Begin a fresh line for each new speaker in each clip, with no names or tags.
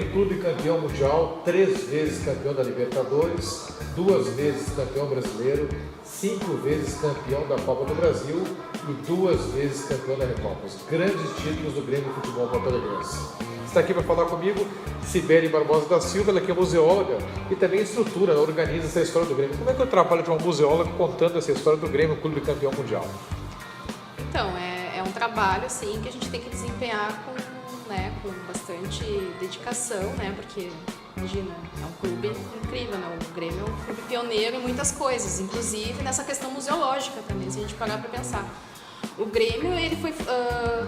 Grêmio, clube campeão mundial, 3 vezes campeão da Libertadores, 2 vezes campeão brasileiro, 5 vezes campeão da Copa do Brasil e 2 vezes campeão da Recopa. Os grandes títulos do Grêmio Futebol Porto-Alegrense. Está aqui para falar comigo Sibeli Barbosa da Silva, ela que é museóloga e também estrutura, organiza essa história do Grêmio. Como é que é o trabalho de uma museóloga contando essa história do Grêmio, clube campeão mundial?
Então, é um trabalho assim, que a gente tem que desempenhar com bastante dedicação, né? Porque, imagina, é um clube incrível, né? O Grêmio é um clube pioneiro em muitas coisas, inclusive nessa questão museológica também, se a gente parar para pensar. O Grêmio, ele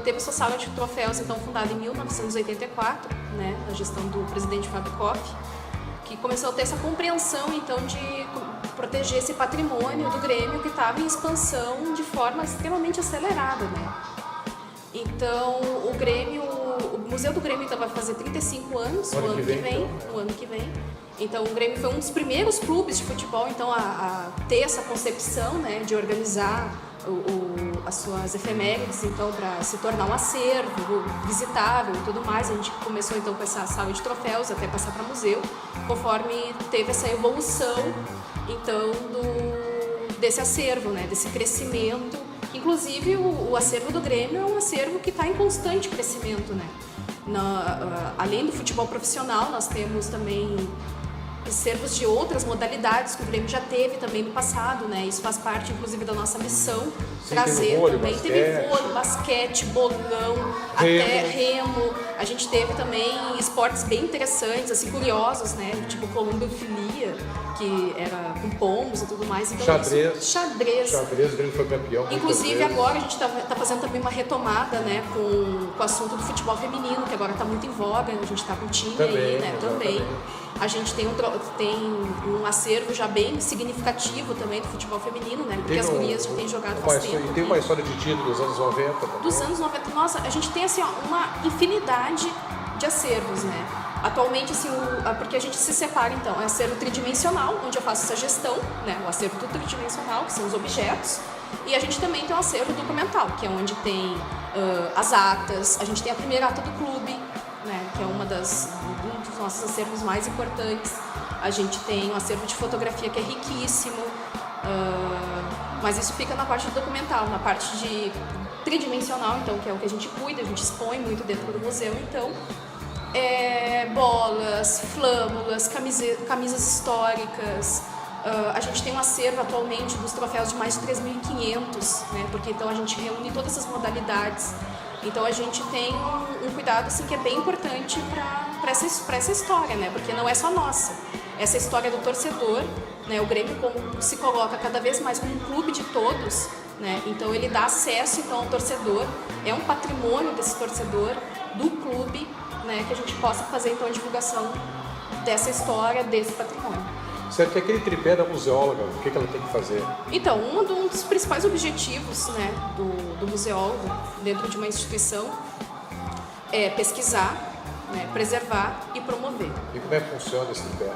teve sua sala de troféus, então, fundada em 1984, né? Na gestão do presidente Fábio Koff, que começou a ter essa compreensão, então, de proteger esse patrimônio do Grêmio que estava em expansão de forma extremamente acelerada, né? Então, o Museu do Grêmio então, vai fazer 35 anos, no ano que vem. Então, o Grêmio foi um dos primeiros clubes de futebol então, a ter essa concepção, né, de organizar as suas efemérides então, para se tornar um acervo visitável e tudo mais. A gente começou então com essa sala de troféus até passar para museu, conforme teve essa evolução então, desse acervo, né, desse crescimento. Inclusive, o acervo do Grêmio é um acervo que está em constante crescimento, né? Além do futebol profissional, nós temos também acervos de outras modalidades que o Grêmio já teve também no passado, né? Isso faz parte, inclusive, da nossa missão, trazer também. Teve vôlei, basquete, bolão, até remo. A gente teve também esportes bem interessantes, assim, curiosos, né? Tipo columbofilia, que era com pombos e tudo mais. Então, xadrez.
O Grêmio foi campeão.
Inclusive, agora a gente tá fazendo também uma retomada, né? Com o assunto do futebol feminino, que agora está muito em voga. A gente está com um time aí, né? Também. A gente tem um acervo já bem significativo também do futebol feminino, né? Porque as gurias já têm jogado faz tempo.
E tem uma história de título dos anos 90 também.
Dos anos 90. Nossa, a gente tem assim, ó, uma infinidade de acervos, né? Atualmente, assim, porque a gente se separa, então, é acervo tridimensional, onde eu faço essa gestão, né? O acervo do tridimensional, que são os objetos. E a gente também tem o acervo documental, que é onde tem as atas, a gente tem a primeira ata do clube, né, que é um dos nossos acervos mais importantes. A gente tem um acervo de fotografia que é riquíssimo, mas isso fica na parte documental, na parte de tridimensional, então, que é o que a gente cuida, a gente expõe muito dentro do museu, então, bolas, flâmulas, camisas históricas. A gente tem um acervo atualmente dos troféus de mais de 3.500, né, porque então a gente reúne todas essas modalidades. Então a gente tem um cuidado assim, que é bem importante para essa história, né? Porque não é só nossa. Essa história do torcedor, né? O Grêmio se coloca cada vez mais como um clube de todos, né? Então ele dá acesso então, ao torcedor, é um patrimônio desse torcedor, do clube, né? Que a gente possa fazer então a divulgação dessa história, desse patrimônio.
Certo, que aquele tripé da museóloga, o que ela tem que fazer?
Então, um dos principais objetivos, né, do museólogo dentro de uma instituição é pesquisar, né, preservar e promover.
E como é que funciona esse tripé?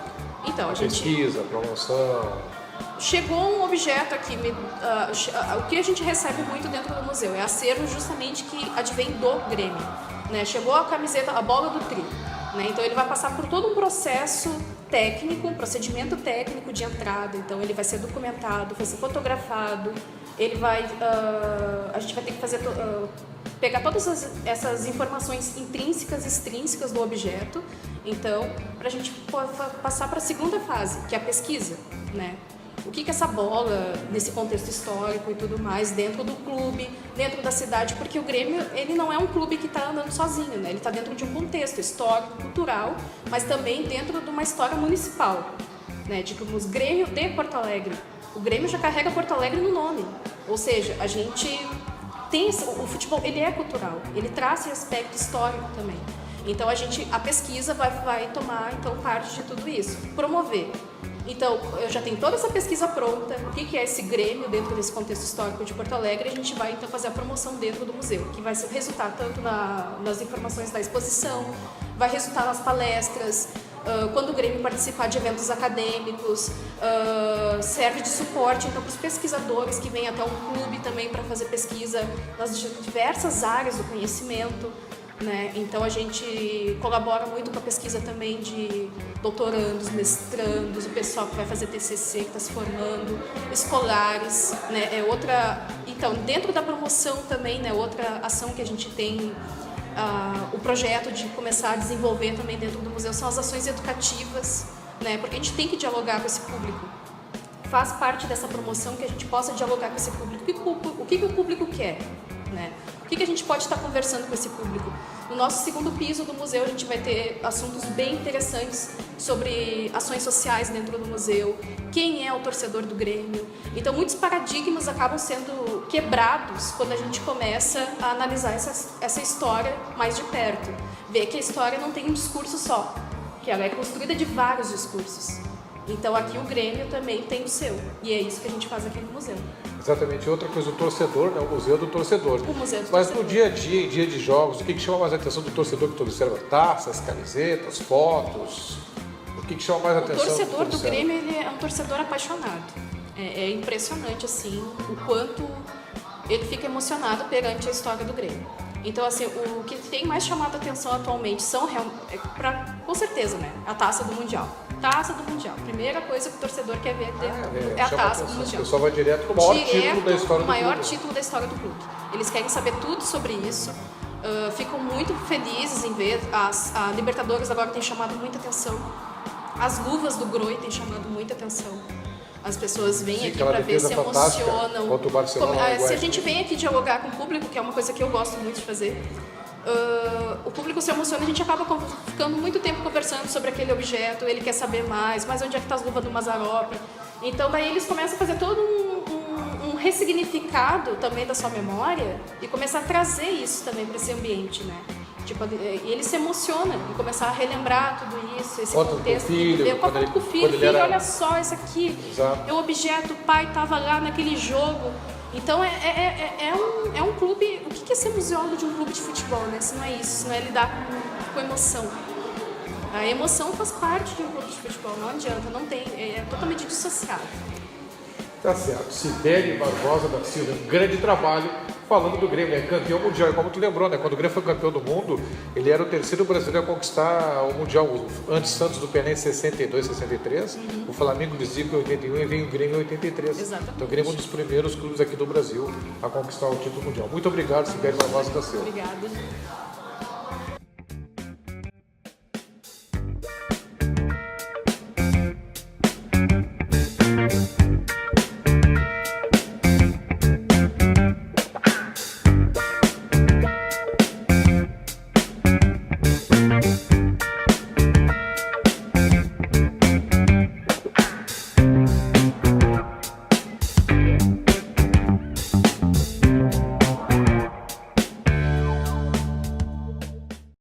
Então,
Pesquisa, promoção...
Chegou um objeto aqui, o que a gente recebe muito dentro do museu é acervo justamente que advém do Grêmio. Né? Chegou a camiseta, a bola do Tri. Né? Então ele vai passar por todo um processo técnico, um procedimento técnico de entrada. Então ele vai ser documentado, vai ser fotografado, a gente vai ter que pegar todas essas informações intrínsecas e extrínsecas do objeto, então, para a gente passar para a segunda fase, que é a pesquisa, né? O que essa bola, nesse contexto histórico e tudo mais, dentro do clube, dentro da cidade, porque o Grêmio, ele não é um clube que está andando sozinho, né? Ele está dentro de um contexto histórico, cultural, mas também dentro de uma história municipal, né? Digamos, Grêmio de Porto Alegre. O Grêmio já carrega Porto Alegre no nome, ou seja, a gente tem o futebol, ele é cultural, ele traz esse aspecto histórico também. Então a pesquisa vai tomar então parte de tudo isso, promover. Então, eu já tenho toda essa pesquisa pronta, o que é esse Grêmio dentro desse contexto histórico de Porto Alegre, e a gente vai então fazer a promoção dentro do museu, que vai resultar tanto nas informações da exposição, vai resultar nas palestras, quando o Grêmio participar de eventos acadêmicos, serve de suporte então, para os pesquisadores que vêm até um clube também para fazer pesquisa nas diversas áreas do conhecimento. né? Então a gente colabora muito com a pesquisa também de doutorandos, mestrandos, o pessoal que vai fazer TCC, que está se formando, escolares, né? Então, dentro da promoção também, né? Outra ação que a gente tem, o projeto de começar a desenvolver também dentro do museu são as ações educativas, né? Porque a gente tem que dialogar com esse público. Faz parte dessa promoção que a gente possa dialogar com esse público. O que o público quer, né? O que a gente pode estar conversando com esse público? No nosso segundo piso do museu, a gente vai ter assuntos bem interessantes sobre ações sociais dentro do museu, quem é o torcedor do Grêmio. Então, muitos paradigmas acabam sendo quebrados quando a gente começa a analisar essa história mais de perto. Ver que a história não tem um discurso só, que ela é construída de vários discursos. Então, aqui o Grêmio também tem o seu, e é isso que a gente faz aqui no museu.
Exatamente, outra coisa do torcedor, né? O museu do torcedor.
O museu do
Mas
torcedor.
no dia a dia, em dia de jogos, o que chama mais a atenção do torcedor que tu observa? Taças, camisetas, fotos? O que chama mais a atenção?
O torcedor do Grêmio, ele é um torcedor apaixonado. É impressionante, assim, o quanto ele fica emocionado perante a história do Grêmio. Então, assim, o que tem mais chamado a atenção atualmente são, com certeza, né? A Taça do Mundial. Taça do Mundial. Primeira coisa que o torcedor quer ver é a Taça do Mundial.
O pessoal vai direto no maior título da história do clube.
O maior título da história do clube. Eles querem saber tudo sobre isso. Ficam muito felizes em ver. A Libertadores agora tem chamado muita atenção. As luvas do Groi têm chamado muita atenção. As pessoas vêm aqui para ver, se emocionam.
Contra o Barcelona,
se a gente vem aqui dialogar com o público, que é uma coisa que eu gosto muito de fazer, o público se emociona, a gente acaba ficando muito tempo conversando sobre aquele objeto, ele quer saber mais, mas onde é que está as luvas do Mazzaropi? Então daí eles começam a fazer todo um ressignificado também da sua memória e começar a trazer isso também para esse ambiente, né? Tipo, e ele se emociona e começar a relembrar tudo isso, esse contexto. Conta com o filho, olha só isso aqui, é o objeto, o pai estava lá naquele jogo. Então é um clube. O que é ser museólogo de um clube de futebol, né? Se não é isso, se não é lidar com emoção. A emoção faz parte de um clube de futebol, não adianta, não tem, é totalmente dissociado.
Tá certo. Sibeli Barbosa da Silva, um grande trabalho falando do Grêmio, né? Campeão mundial. Como tu lembrou, né? Quando o Grêmio foi campeão do mundo, ele era o terceiro brasileiro a conquistar o Mundial. Antes Santos do Pelé em 62, 63, o Flamengo de Zico em 81 e veio o Grêmio em 83.
Exatamente.
Então o Grêmio é um dos primeiros clubes aqui do Brasil a conquistar o título mundial. Muito obrigado, Sibeli Barbosa da Silva.
Obrigada.